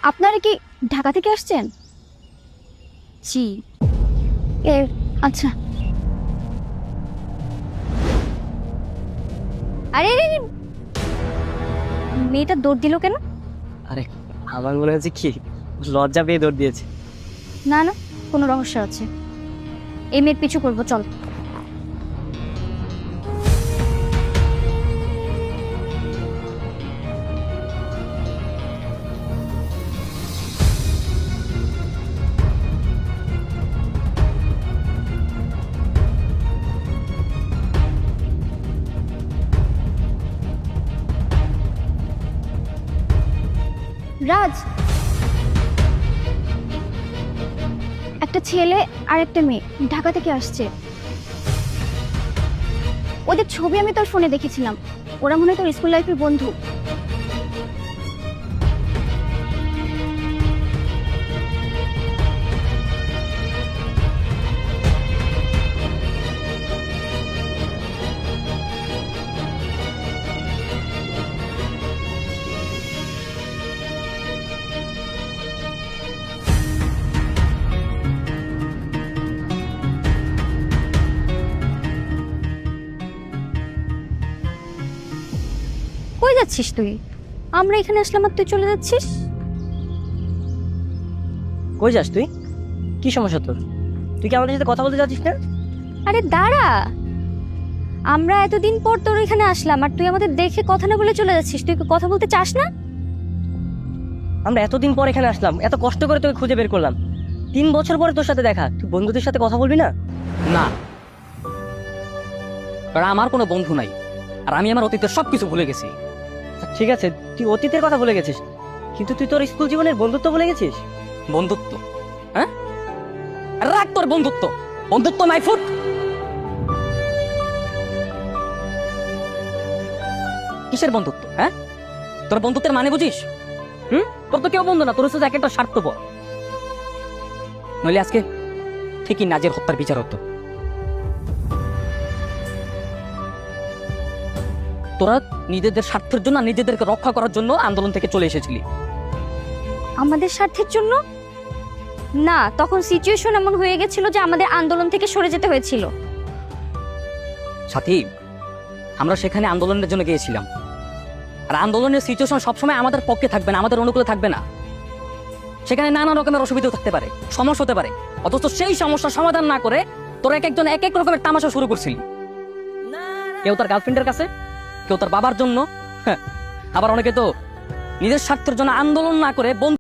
আপনারা কি ঢাকা থেকে আসছেন? জি। আচ্ছা। আরে আরে আরে, মেয়েটা দৌড় দিল কেন? আরে আমার মনে হচ্ছে কি লজ্জা পেয়ে দৌড় দিয়েছে। না না, কোনো রহস্য আছে। এই মেয়ের পিছু করবো, চল। রাজ, একটা ছেলে আর একটা মেয়ে ঢাকা থেকে আসছে। ওদের ছবি আমি তোর ফোনে দেখেছিলাম। ওরা মনে হয় তোর স্কুল লাইফের বন্ধু। কই যাচ্ছিস তুই? আমরা এখানে আসলাম আর তুই চলে যাচ্ছিস? কই যাস তুই? কি সমস্যা তোর? তুই কি আমাদের সাথে কথা বলতে যাচ্ছিস না? আরে দাঁড়া, আমরা এতদিন পর তোর এখানে আসলাম আর তুই আমাদের দেখে কথা না বলে চলে যাচ্ছিস। তুই কি কথা বলতে চাস না? আমরা এতদিন পর এখানে আসলাম, এত কষ্ট করে তোকে খুঁজে বের করলাম। 3 বছর পরে তোর সাথে দেখা, তুই বন্ধুদের সাথে কথা বলবি না? না, কারণ আমার কোনো বন্ধু নাই, আর আমি আমার অতীতের সবকিছু ভুলে গেছি। ঠিক আছে, তুই অতীতের কথা বলে গেছিস, কিন্তু তুই তোর স্কুল জীবনের বন্ধুত্ব বলে গেছিস। বন্ধুত্ব? হ্যাঁ, রাখ তোর বন্ধুত্ব। বন্ধুত্ব মাই ফুট। কিসের বন্ধুত্ব? হ্যাঁ, তোর বন্ধুত্বের মানে বুঝিস? তোর তো কেউ বন্ধু না, তোর হচ্ছে এক একটা স্বার্থপর। নইলে আজকে ঠিকই নাজের হত্যার বিচার হতো। তোরা নিজেদের স্বার্থের জন্য, নিজেদেরকে রক্ষা করার জন্য আন্দোলন থেকে চলে এসেছিলি। আমাদের স্বার্থের জন্য না, তখন সিচুয়েশন এমন হয়ে গেছিল যে আমাদের আন্দোলন থেকে সরে যেতে হয়েছিল। সাথী, আমরা সেখানে আন্দোলনের জন্য গিয়েছিলাম, আর আন্দোলনের সিচুয়েশন সবসময় আমাদের পক্ষে থাকবে না, আমাদের অনুকূলে থাকবে না। সেখানে নানা রকমের অসুবিধা থাকতে পারে, সমস্যা হতে পারে। অথচ সেই সমস্যার সমাধান না করে তোরা এক একজন এক এক রকমের তামাশা শুরু করছিলি। কেউ তার গার্লফ্রেন্ডের কাছে, কেউ তার বাবার জন্য, আবার অনেকে তো নিজের স্বার্থের জন্য আন্দোলন না করে